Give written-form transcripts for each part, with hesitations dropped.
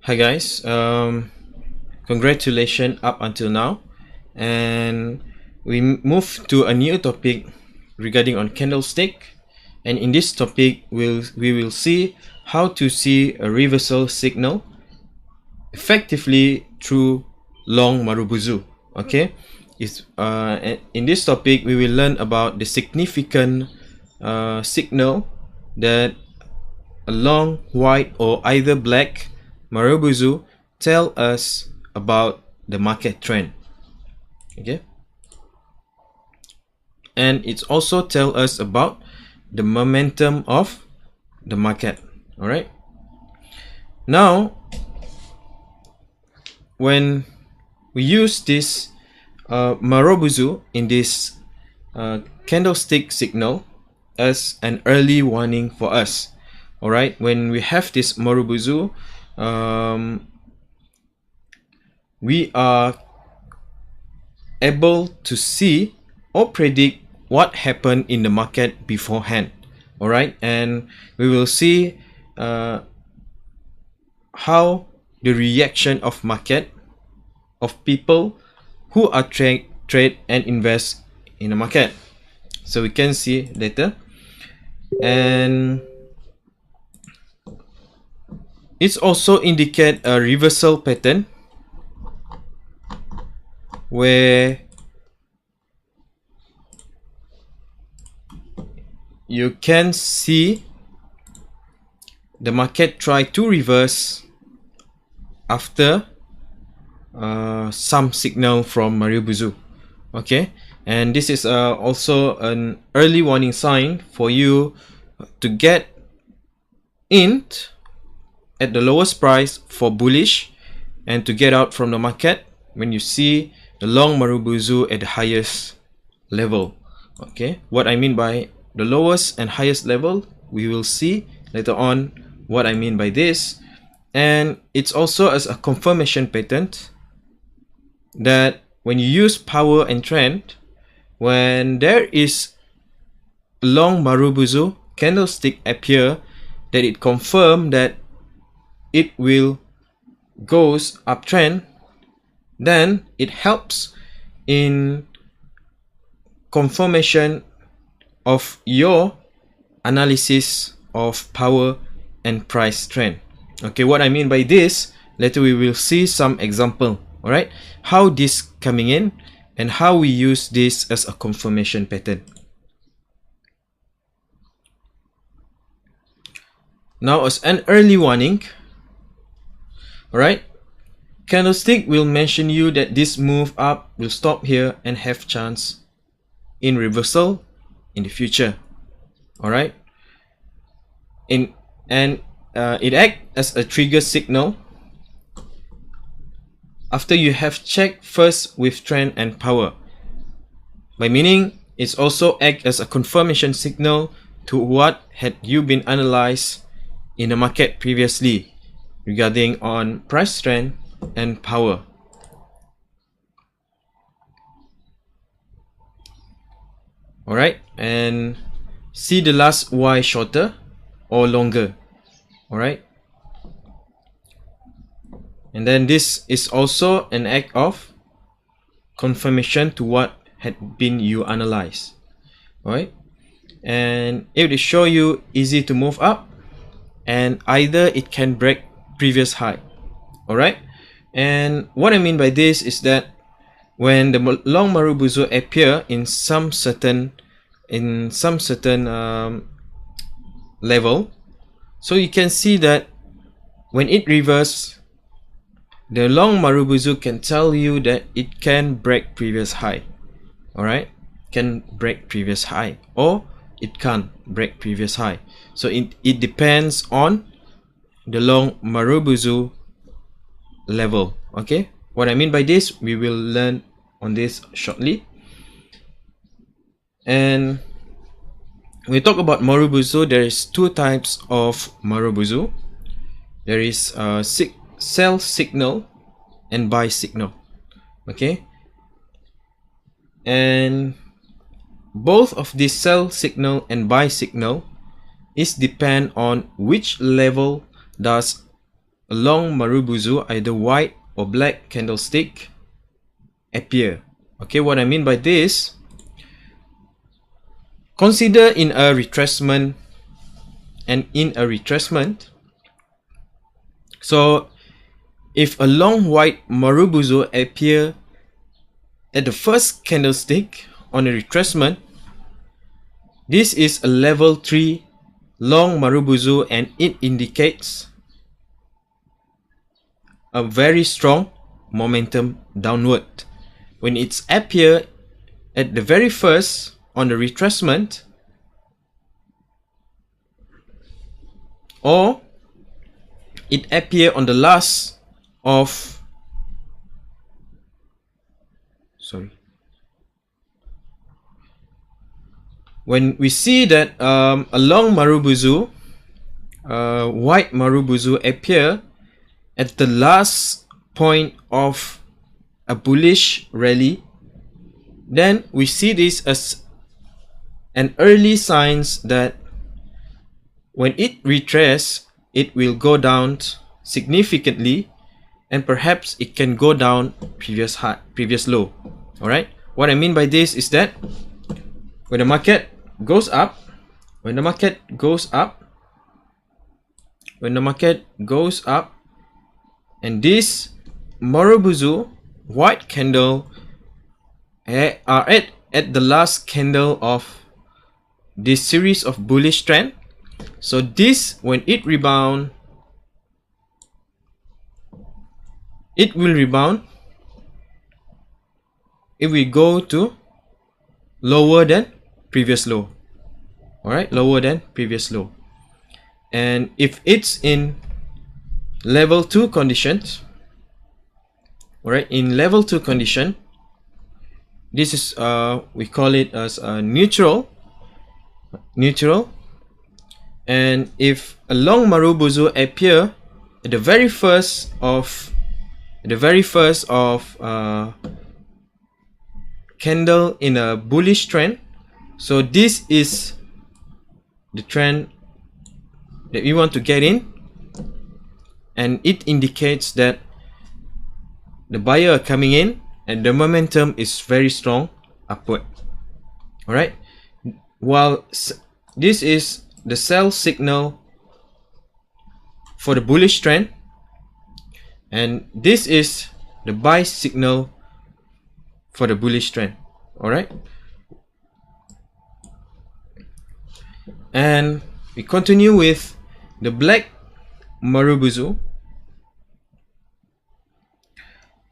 Hi guys, congratulations up until now, and we move to a new topic regarding on candlestick, and in this topic we will see how to see a reversal signal effectively through long Marubuzu. Okay, in this topic we will learn about the significant signal that a long white or either black Marubuzu tell us about the market trend. Okay, and it's also tell us about the momentum of the market. All right, now when we use this Marubuzu in this candlestick signal as an early warning for us. All right, when we have this Marubuzu, we are able to see or predict what happened in the market beforehand. All right, and we will see how the reaction of market of people who are trade and invest in the market. So we can see later, and it's also indicate a reversal pattern where you can see the market try to reverse after some signal from Marubuzu. Okay, and this is also an early warning sign for you to get in at the lowest price for bullish and to get out from the market when you see the long Marubuzu at the highest level. Okay, what I mean by the lowest and highest level, we will see later on what I mean by this. And it's also as a confirmation pattern that when you use power and trend, when there is long Marubuzu candlestick appear, that it confirm that it will goes uptrend, then it helps in confirmation of your analysis of power and price trend. Okay, what I mean by this, later we will see some example. All right, how this coming in and how we use this as a confirmation pattern. Now, as an early warning, all right, candlestick will mention you that this move up will stop here and have chance in reversal in the future. All right, it acts as a trigger signal after you have checked first with trend and power. By meaning, it's also act as a confirmation signal to what had you been analyzed in the market previously regarding on price trend and power. All right, and see the last Y shorter or longer. All right, and then this is also an act of confirmation to what had been you analyzed. All right, and it will show you easy to move up, and either it can break previous high. All right, and what I mean by this is that when the long Marubuzu appear in some certain level, so you can see that when it reverse, the long Marubuzu can tell you that it can break previous high. All right, can break previous high or it can't break previous high. So it depends on the long Marubuzu level. Okay, what I mean by this, we will learn on this shortly. And when we talk about Marubuzu, there is two types of Marubuzu. There is sell signal and buy signal. Okay, and both of this sell signal and buy signal is depend on which level does a long Marubuzu, either white or black candlestick appear. Okay, what I mean by this, consider in a retracement and in a retracement. So if a long white Marubuzu appear at the first candlestick on a retracement, this is a level 3 long Marubuzu and it indicates a very strong momentum downward. When it's appear at the very first on the retracement, or it appear on the last of when we see that a long Marubuzu, white Marubuzu appear at the last point of a bullish rally, then we see this as an early signs that when it retraces, it will go down significantly, and perhaps it can go down previous high, previous low. All right. What I mean by this is that when the market goes up, when the market goes up, and this Marubuzu white candle are at the last candle of this series of bullish trend. So this, when it rebound, it will rebound. It will go to lower than previous low. Alright, lower than previous low. And if it's in level 2 conditions, alright, in level 2 condition, this is we call it as a neutral. And if a long Marubuzu appear at the very first of candle in a bullish trend, so this is the trend that we want to get in, and it indicates that the buyer are coming in and the momentum is very strong upward. All right, while this is the sell signal for the bullish trend, and this is the buy signal for the bullish trend. All right, and we continue with the black Marubuzu.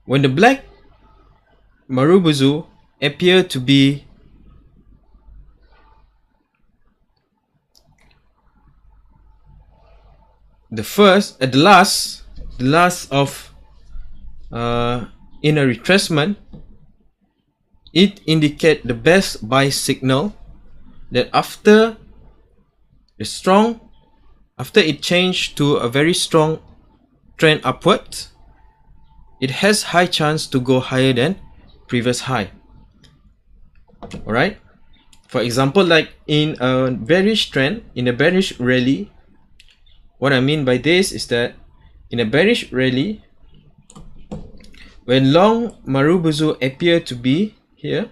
When the black Marubuzu appear to be the last of in a retracement, it indicate the best buy signal that after it changed to a very strong trend upward, it has high chance to go higher than previous high. All right, for example, like in a bearish trend, in a bearish rally, what I mean by this is that in a bearish rally, when long Marubuzu appear to be here,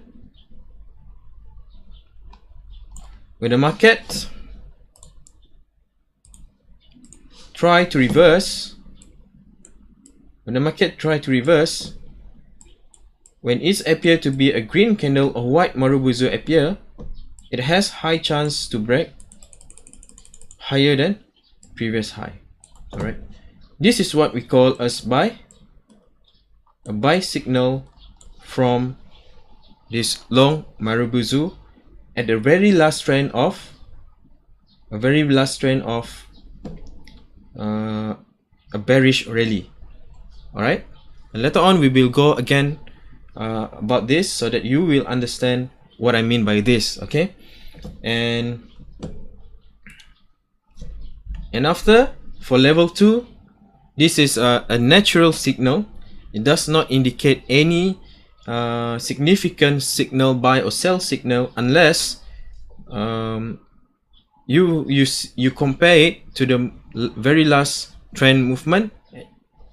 when the market try to reverse, when it appear to be a green candle or white Marubuzu appear, it has high chance to break higher than previous high. All right, this is what we call as a buy signal from this long Marubuzu at the very last trend of a bearish rally. All right, and later on we will go again about this so that you will understand what I mean by this. Okay, and after, for level 2, this is a natural signal. It does not indicate any significant signal, buy or sell signal, unless you compare it to the very last trend movement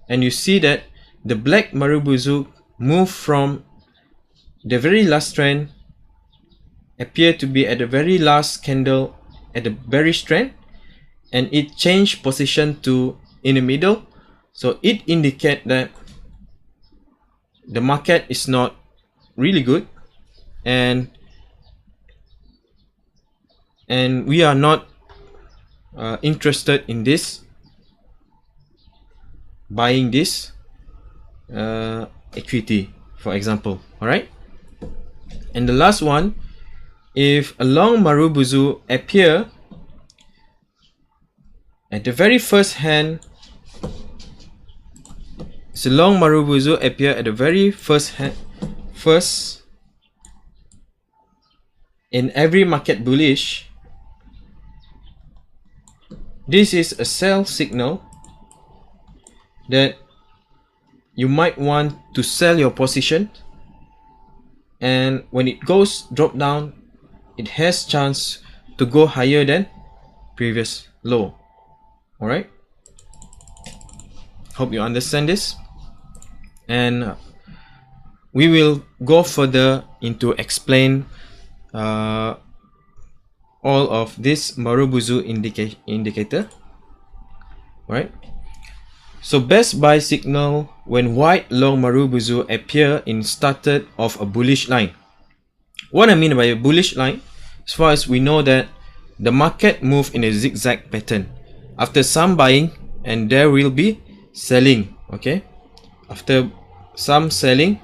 and you see that the black Marubozu move from the very last trend, appear to be at the very last candle at the bearish trend, and it changed position to in the middle. So it indicates that the market is not really good, and we are not interested in this, buying this equity, for example. All right, and the last one, if a long Marubozu appear at the very first hand, so long Marubozu appear at the very first in every market bullish, this is a sell signal that you might want to sell your position, and when it goes drop down, it has chance to go higher than previous low. All right, hope you understand this, and we will go further into explain all of this Marubozu indicator. Right, so best buy signal when white long Marubozu appear in started of a bullish line. What I mean by a bullish line, as far as we know that the market move in a zigzag pattern. After some buying, and there will be selling. Okay, after some selling,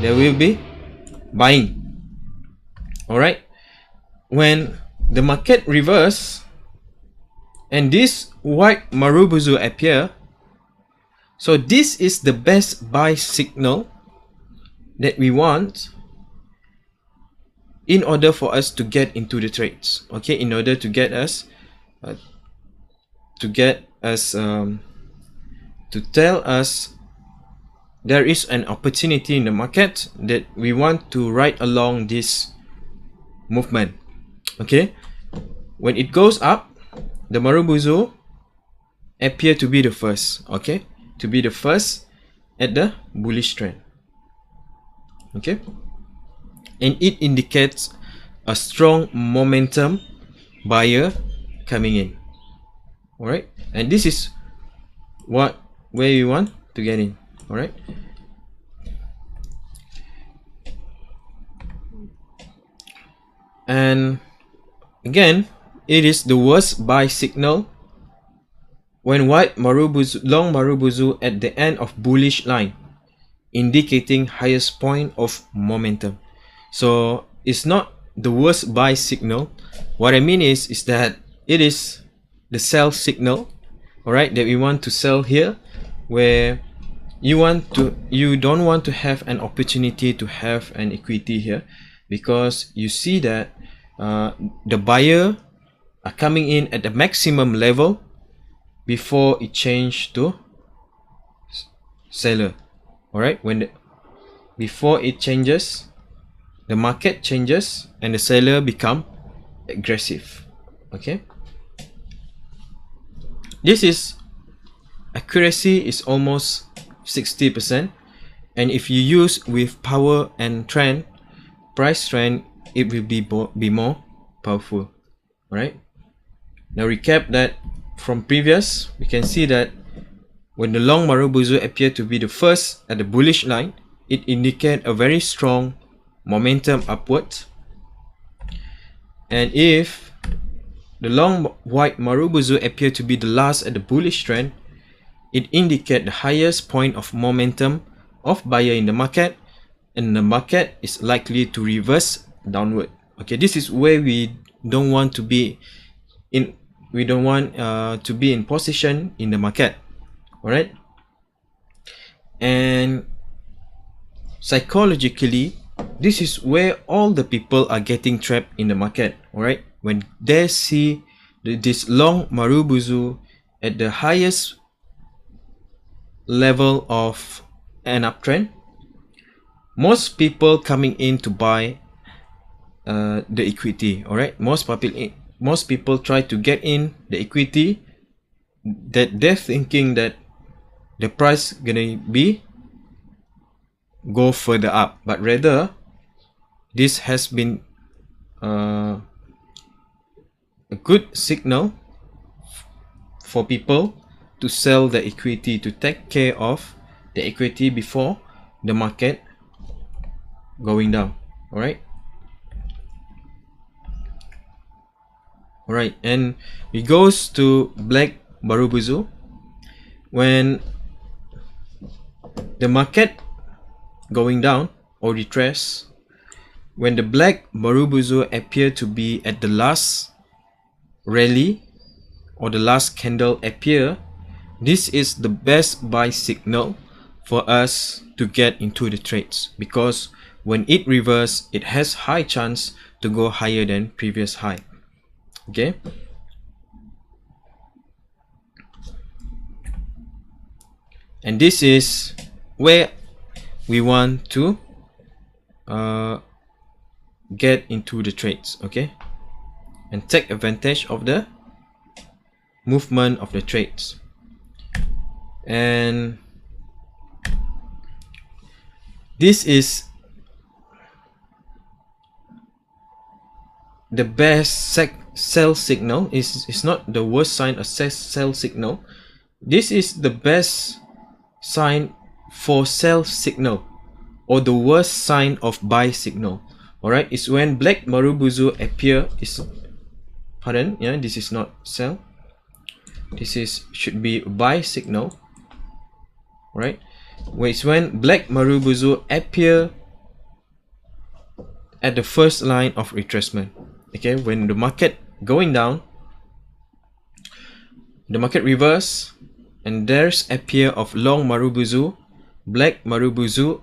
there will be buying. All right, when the market reverse and this white Marubozu appear, so this is the best buy signal that we want in order for us to get into the trades. Okay, in order to get us to tell us there is an opportunity in the market that we want to ride along this movement. Okay, when it goes up, the Marubozu appear to be the first. Okay, to be the first at the bullish trend. Okay, and it indicates a strong momentum buyer coming in. All right, and this is where you want to get in. All right, and again, it is the worst buy signal when white Marubozu, long Marubozu at the end of bullish line, indicating highest point of momentum. So it's not the worst buy signal. What I mean is that it is the sell signal. All right, that we want to sell here, where you don't want to have an opportunity to have an equity here, because you see that the buyer are coming in at the maximum level before it change to seller. All right, before it changes, the market changes and the seller become aggressive. Okay, this is accuracy is almost 60%, and if you use with power and trend, price trend, it will be more powerful. All right, now recap that from previous, we can see that when the long Marubozu appear to be the first at the bullish line, it indicate a very strong momentum upwards. And if the long white Marubozu appear to be the last at the bullish trend, it indicate the highest point of momentum of buyer in the market, and the market is likely to reverse downward. Okay, this is where we don't want to be in. We don't want to be in position in the market. All right, and psychologically, this is where all the people are getting trapped in the market. All right, when they see this long Marubozu at the highest level of an uptrend, most people coming in to buy the equity. All right, most people try to get in the equity that they're thinking that the price gonna be go further up, but rather this has been a good signal for people to sell the equity, to take care of the equity before the market going down. All right, and it goes to Black Marubuzu. When the market going down or retrace, when the Black Marubuzu appear to be at the last rally or the last candle appear, this is the best buy signal for us to get into the trades, because when it reverse, it has high chance to go higher than previous high. Okay, and this is where we want to get into the trades, okay, and take advantage of the movement of the trades. And this is the best sell signal. It's not the worst sign of sell signal. This is the best sign for sell signal, or the worst sign of buy signal. Alright, it's when Black Marubuzu appear. This is not sell, this is should be buy signal. Right, it's when Black Marubuzu appear at the first line of retracement. Okay, when the market going down, the market reverse, and there's appear of long Marubuzu, Black Marubuzu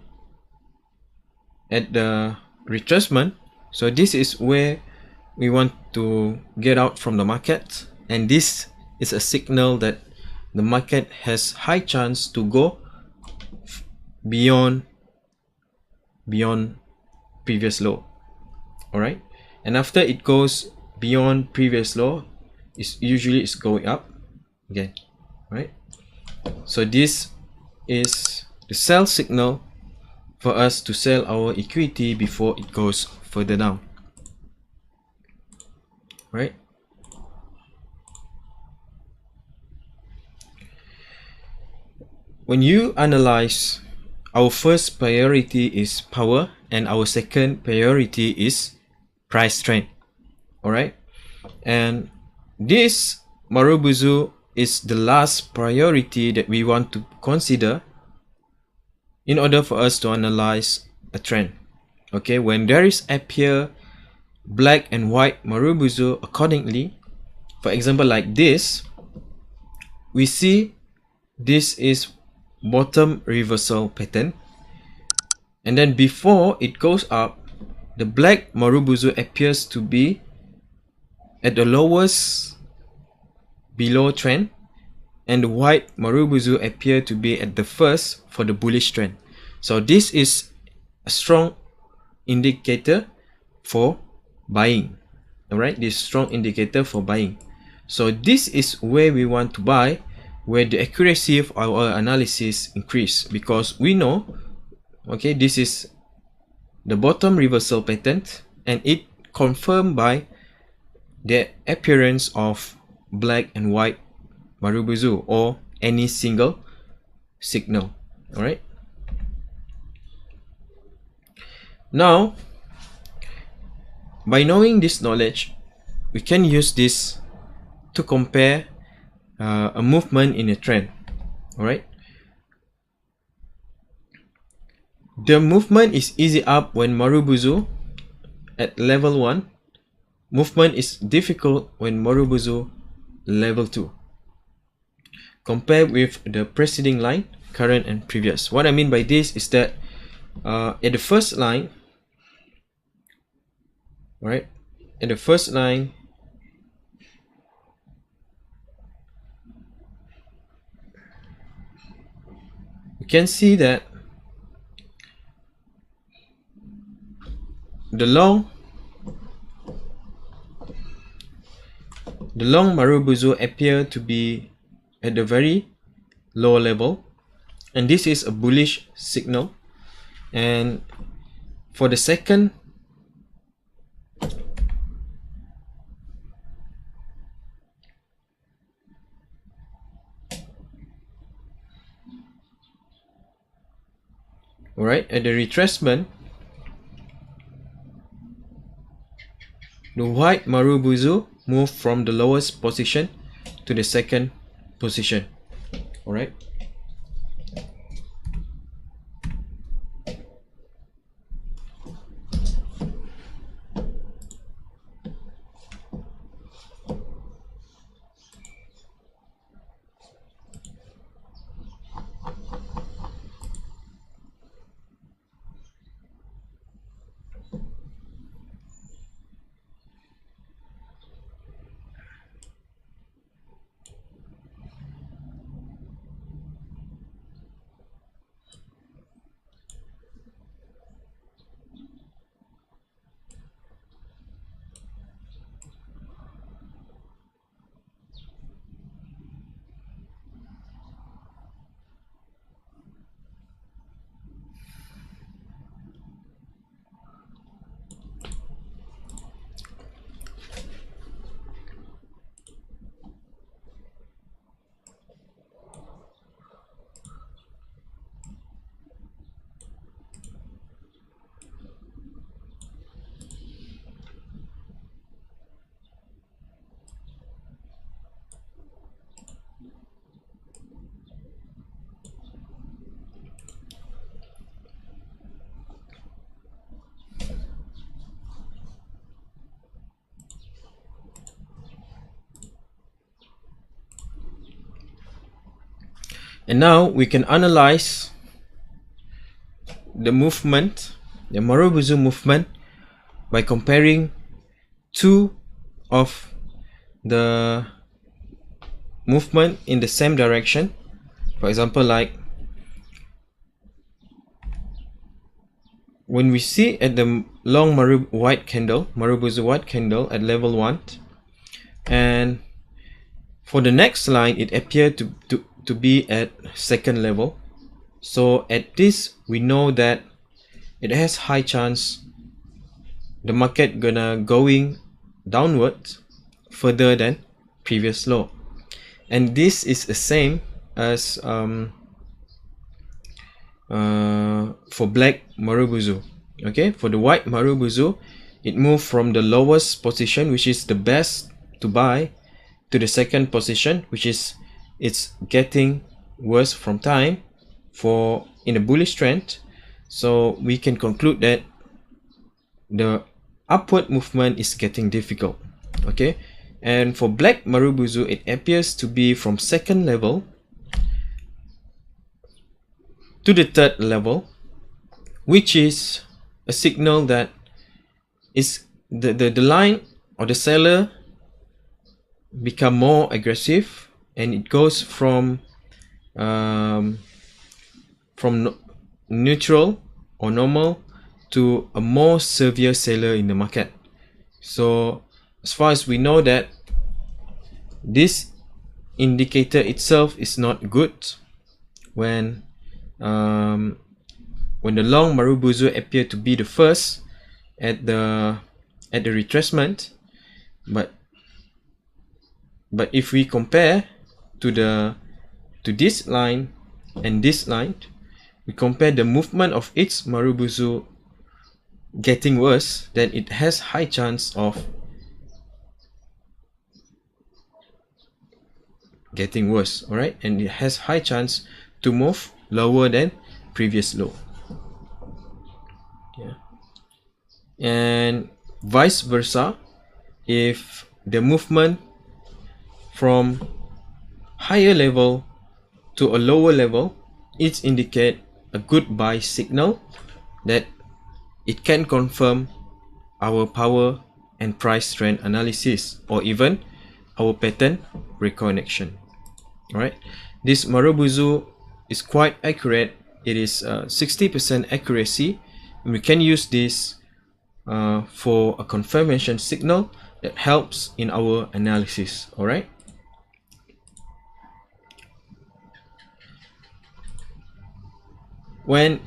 at the retracement. So this is where we want to get out from the market, and this is a signal that the market has high chance to go beyond previous low. All right, and after it goes beyond previous low, it's usually going up again. Right, so this is the sell signal for us to sell our equity before it goes further down. Right, when you analyze, our first priority is power and our second priority is price trend. All right, and this Marubuzu is the last priority that we want to consider in order for us to analyze a trend. Okay, when there is appear black and white Marubuzu accordingly, for example like this, we see this is bottom reversal pattern, and then before it goes up, the Black Marubuzu appears to be at the lowest below trend, and the white Marubuzu appear to be at the first for the bullish trend. So this is a strong indicator for buying. Alright, this strong indicator for buying. So this is where we want to buy, where the accuracy of our analysis increase, because we know, okay, this is the bottom reversal pattern, and it confirmed by the appearance of black and white Marubuzu or any single signal. All right, now by knowing this knowledge, we can use this to compare a movement in a trend. All right, the movement is easy up when Marubuzu at level 1. Movement is difficult when Marubuzu level 2. Compare with the preceding line, current and previous. What I mean by this is that at the first line, right? At the first line, you can see that the long Marubuzu appear to be at the very low level, and this is a bullish signal. And for the second, alright, at the retracement, the white Marubuzu moved from the lowest position to the second position. Alright. And now we can analyze the movement, the Marubuzu movement, by comparing two of the movement in the same direction. For example, like when we see at the long Marubuzu white candle at level 1, and for the next line it appeared to be at second level. So at this we know that it has high chance the market gonna going downwards further than previous low. And this is the same as for black Marubuzu. Okay, for the white Marubuzu, it moved from the lowest position, which is the best to buy, to the second position, which is it's getting worse from time for in a bullish trend. So we can conclude that the upward movement is getting difficult. Okay, and for black Marubuzu, it appears to be from second level to the third level, which is a signal that is the line or the seller become more aggressive, and it goes from neutral or normal to a more severe seller in the market. So as far as we know that this indicator itself is not good when the long Marubuzu appear to be the first at the retracement, but if we compare to this line and this line, we compare the movement of each Marubuzu getting worse, then it has high chance of getting worse. All right, and it has high chance to move lower than previous low. Yeah, and vice versa, if the movement from higher level to a lower level, it indicate a good buy signal that it can confirm our power and price trend analysis, or even our pattern recognition. All right, this Marubuzu is quite accurate. It is 60% accuracy, and we can use this for a confirmation signal that helps in our analysis. All right. when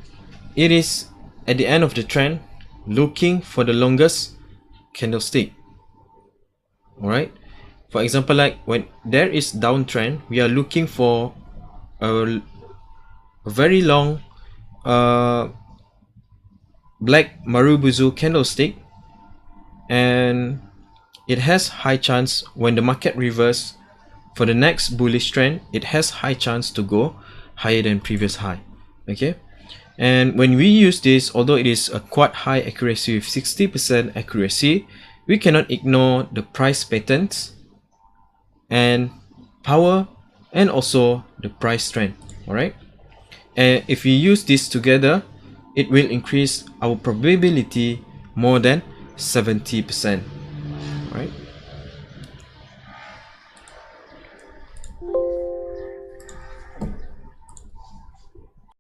it is at the end of the trend, looking for the longest candlestick. Alright, for example, like when there is downtrend, we are looking for a very long black Marubuzu candlestick, and it has high chance when the market reverse for the next bullish trend, it has high chance to go higher than previous high. Okay, and when we use this, although it is a quite high accuracy with 60% accuracy, we cannot ignore the price patterns and power and also the price trend. Alright, and if we use this together, it will increase our probability more than 70%. Right?